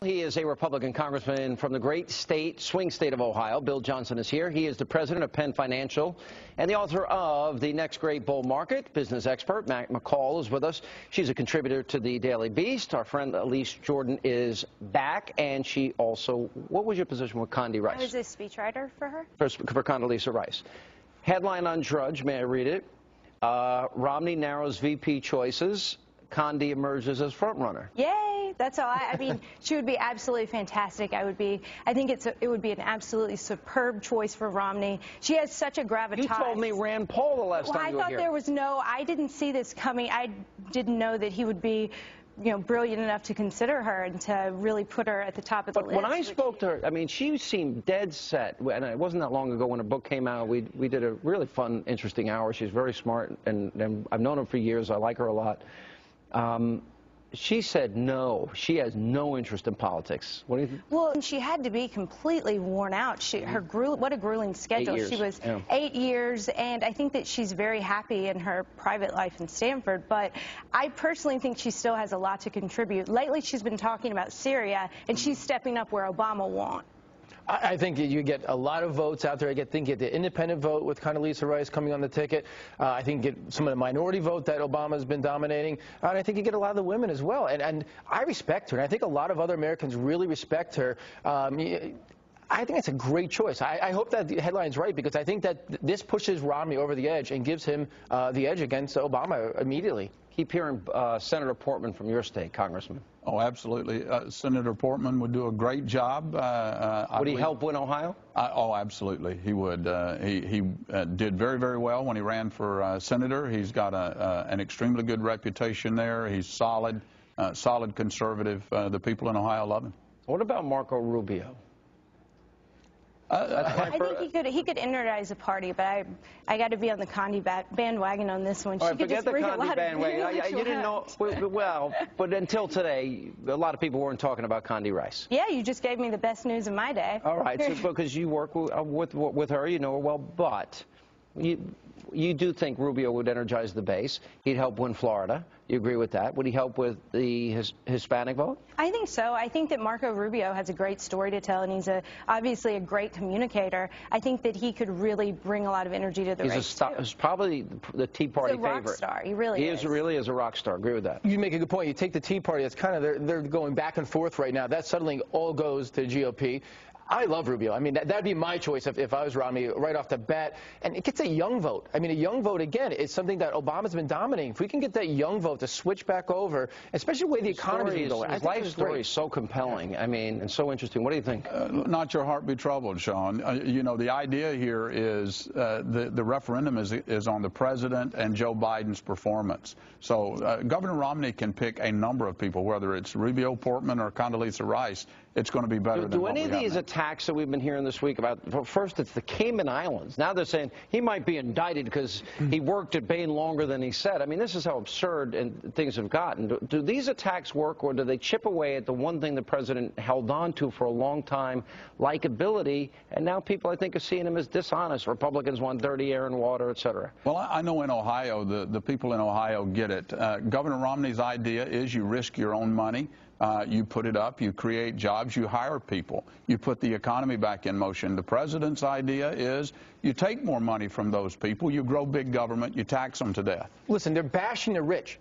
He is a Republican congressman from the great state, swing state of Ohio. Bill Johnson is here. He is the president of Penn Financial and the author of The Next Great Bull Market. Business expert Mac McCall is with us. She's a contributor to the Daily Beast. Our friend Elise Jordan is back, and she also, what was your position with Condi Rice? I was a speechwriter for her. For Condoleezza Rice. Headline on Drudge, may I read it? Romney narrows VP choices. Condi emerges as frontrunner. Yay! That's all. I mean, she would be absolutely fantastic. I think it would be an absolutely superb choice for Romney. She has such a gravitas. You told me Rand Paul the last time you were here. I thought there was I didn't see this coming. I didn't know that he would be, brilliant enough to consider her and to really put her at the top of the list. But when I spoke to her, I mean, she seemed dead set. And it wasn't that long ago when her book came out. We did a really fun, interesting hour. She's very smart, and I've known her for years. I like her a lot. She said no. She has no interest in politics. What do you think? Well, she had to be completely worn out. What a grueling schedule. 8 years. She was 8 years, and I think that she's very happy in her private life in Stanford, but I personally think she still has a lot to contribute. Lately, she's been talking about Syria, and she's stepping up where Obama won't. I think you get a lot of votes out there. I think you get the independent vote with Condoleezza Rice coming on the ticket. I think you get some of the minority vote that Obama's been dominating. And I think you get a lot of the women as well. And I respect her. And I think a lot of other Americans really respect her. I think it's a great choice. I hope that the headline's right, because I think that this pushes Romney over the edge and gives him the edge against Obama immediately. Keep hearing Senator Portman from your state, Congressman. Oh, absolutely. Senator Portman would do a great job. Would he help win Ohio? Oh, absolutely. He would. He did very, very well when he ran for senator. He's got an extremely good reputation there. He's solid, solid conservative. The people in Ohio love him. What about Marco Rubio? I think he could energize a party, but I got to be on the Condi bandwagon on this one. All right, forget the Condi bandwagon. You didn't know. Well, but until today, a lot of people weren't talking about Condi Rice. Yeah, you just gave me the best news of my day. All right, so because you work with her, you know her well, but you do think Rubio would energize the base. He'd help win Florida. You agree with that? Would he help with the Hispanic vote? I think so. I think that Marco Rubio has a great story to tell, and he's obviously a great communicator. I think that he could really bring a lot of energy to the race. He's probably the Tea Party favorite. He's a rock star. He really is. He really is a rock star. Agree with that. You make a good point. You take the Tea Party. That's kind of they're going back and forth right now. That suddenly all goes to GOP. I love Rubio. I mean, that'd be my choice if I was Romney right off the bat. And it gets a young vote. I mean, a young vote, again, is something that Obama's been dominating. If we can get that young vote to switch back over, especially the way the economy is going. His life story is so compelling. I mean, and so interesting. What do you think? Not your heart be troubled, Sean. The idea here is the referendum is on the president and Joe Biden's performance. So Governor Romney can pick a number of people, whether it's Rubio, Portman, or Condoleezza Rice. It's going to be better than what we have now. Do any of these attacks that we've been hearing this week about, first it's the Cayman Islands. Now they're saying he might be indicted because he worked at Bain longer than he said. I mean, this is how absurd things have gotten. Do these attacks work, or do they chip away at the one thing the president held on to for a long time, likability, and now people, I think, are seeing him as dishonest. Republicans want dirty air and water, et cetera. Well, I know in Ohio, the people in Ohio get it. Governor Romney's idea is you risk your own money. You put it up, you create jobs, you hire people, you put the economy back in motion. The president's idea is you take more money from those people, you grow big government, you tax them to death. Listen, they're bashing the rich.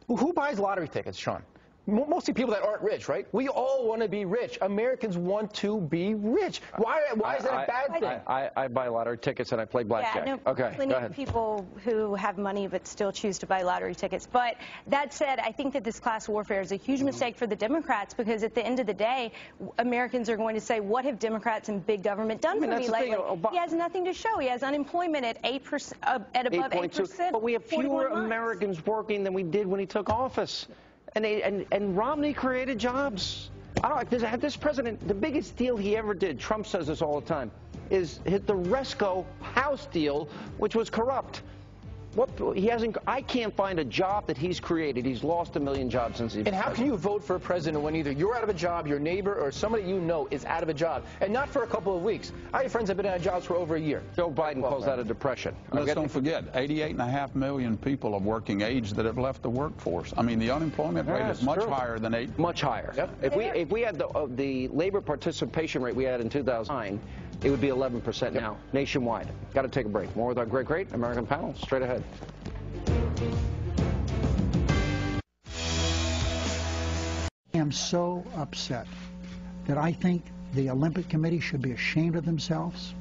Who buys lottery tickets, Sean? Mostly people that aren't rich, right? We all want to be rich. Americans want to be rich. Why is that a bad thing? I buy lottery tickets and I play blackjack. Yeah, no, okay, plenty of people who have money but still choose to buy lottery tickets. But that said, I think that this class warfare is a huge mistake for the Democrats, because at the end of the day, Americans are going to say, what have Democrats and big government done for me lately? He has nothing to show. He has unemployment at 8%, at above 8%. But we have fewer Americans working than we did when he took office. And Romney created jobs. This president, the biggest deal he ever did, Trump says this all the time, is hit the Resco House deal, which was corrupt. He hasn't. I can't find a job that he's created. He's lost 1 million jobs since he's. And how can you vote for a president when either you're out of a job, your neighbor, or somebody you know is out of a job, and not for a couple of weeks? I have friends that have been out of jobs for over a year. Joe Biden calls that a depression. Let's don't forget, 88.5 million people of working age that have left the workforce. I mean, the unemployment rate is much higher than 8. Much higher. Yep. If we had the labor participation rate we had in 2009, it would be 11% now nationwide. Got to take a break. More with our great American panel straight ahead. I am so upset that I think the Olympic Committee should be ashamed of themselves.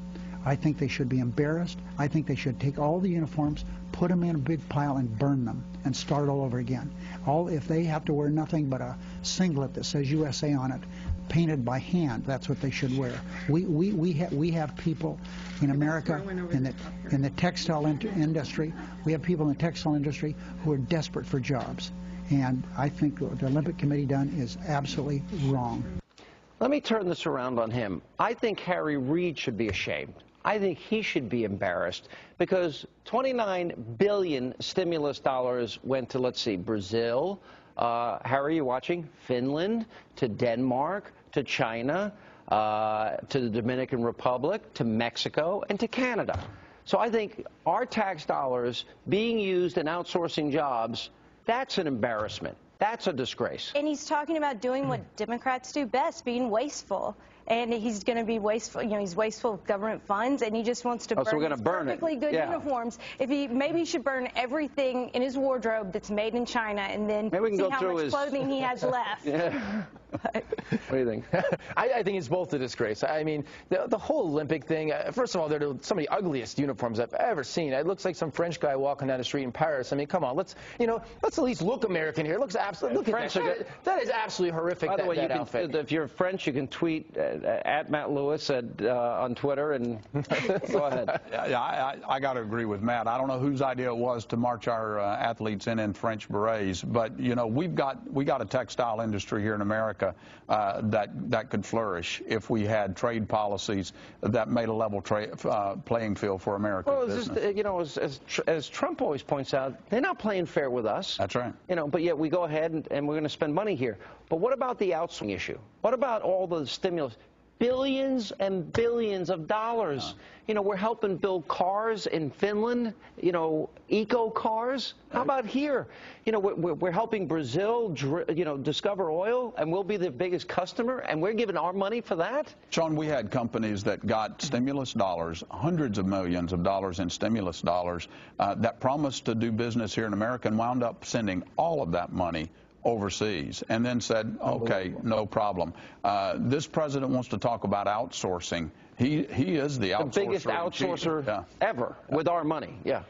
I think they should be embarrassed. I think they should take all the uniforms, put them in a big pile, and burn them and start all over again. If they have to wear nothing but a singlet that says USA on it, painted by hand, that's what they should wear. We have people in America in the textile industry. We have people in the textile industry who are desperate for jobs. And I think what the Olympic Committee done is absolutely wrong. Let me turn this around on him. I think Harry Reid should be ashamed. I think he should be embarrassed because 29 billion stimulus dollars went to, let's see, Brazil. Harry, you watching? Finland, to Denmark, to China, to the Dominican Republic, to Mexico, and to Canada. So I think our tax dollars being used in outsourcing jobs, that's an embarrassment. That's a disgrace. And he's talking about doing what Democrats do best, being wasteful. And he's going to be wasteful. You know, he's wasteful of government funds, and he just wants to burn his perfectly good uniforms. Maybe he should burn everything in his wardrobe that's made in China, and then see how much clothing he has left. What do you think? I think it's both a disgrace. I mean, the whole Olympic thing, first of all, they're some of the ugliest uniforms I've ever seen. It looks like some French guy walking down the street in Paris. I mean, come on, let's at least look American here. It looks absolutely, look at that. That is absolutely horrific. By the way, outfit. If you're French, you can tweet at Matt Lewis on Twitter, and go ahead. Yeah, I got to agree with Matt. I don't know whose idea it was to march our athletes in French berets, but you know, we got a textile industry here in America that could flourish if we had trade policies that made a level playing field for American business. Just, you know, as Trump always points out, they're not playing fair with us. That's right. You know, but yet we go ahead and we're going to spend money here. But what about the outsourcing issue? What about all the stimulus? Billions and billions of dollars. You know, we're helping build cars in Finland, you know, eco cars. How about here? You know, we're helping Brazil, discover oil, and we'll be the biggest customer, and we're giving our money for that? Sean, we had companies that got stimulus dollars, hundreds of millions of dollars in stimulus dollars, that promised to do business here in America and wound up sending all of that money overseas, and then said, okay, no problem. This president wants to talk about outsourcing. He is the biggest outsourcer ever with our money. Yeah.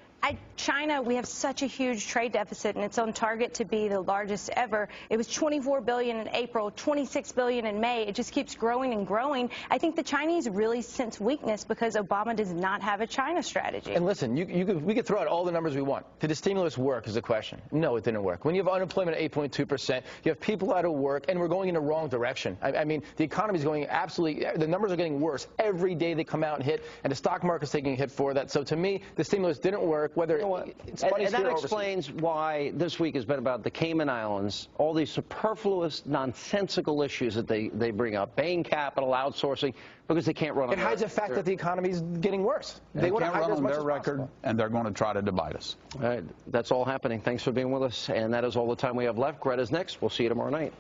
China, we have such a huge trade deficit, and it's on target to be the largest ever. It was $24 billion in April, $26 billion in May. It just keeps growing and growing. I think the Chinese really sense weakness because Obama does not have a China strategy. And listen, we could throw out all the numbers we want. Did the stimulus work is the question. No, it didn't work. When you have unemployment at 8.2%, you have people out of work, and we're going in the wrong direction. I mean, the economy is going absolutely, the numbers are getting worse. Every day they come out and hit, and the stock market's taking a hit for that. So to me, the stimulus didn't work. Whether and that explains why this week has been about the Cayman Islands, all these superfluous, nonsensical issues that they bring up, Bain Capital, outsourcing, because they can't run on. It hides the fact that the economy is getting worse. They can't run on their record, and they're going to try to divide us. All right, that's all happening. Thanks for being with us, and that is all the time we have left. Greta's next. We'll see you tomorrow night.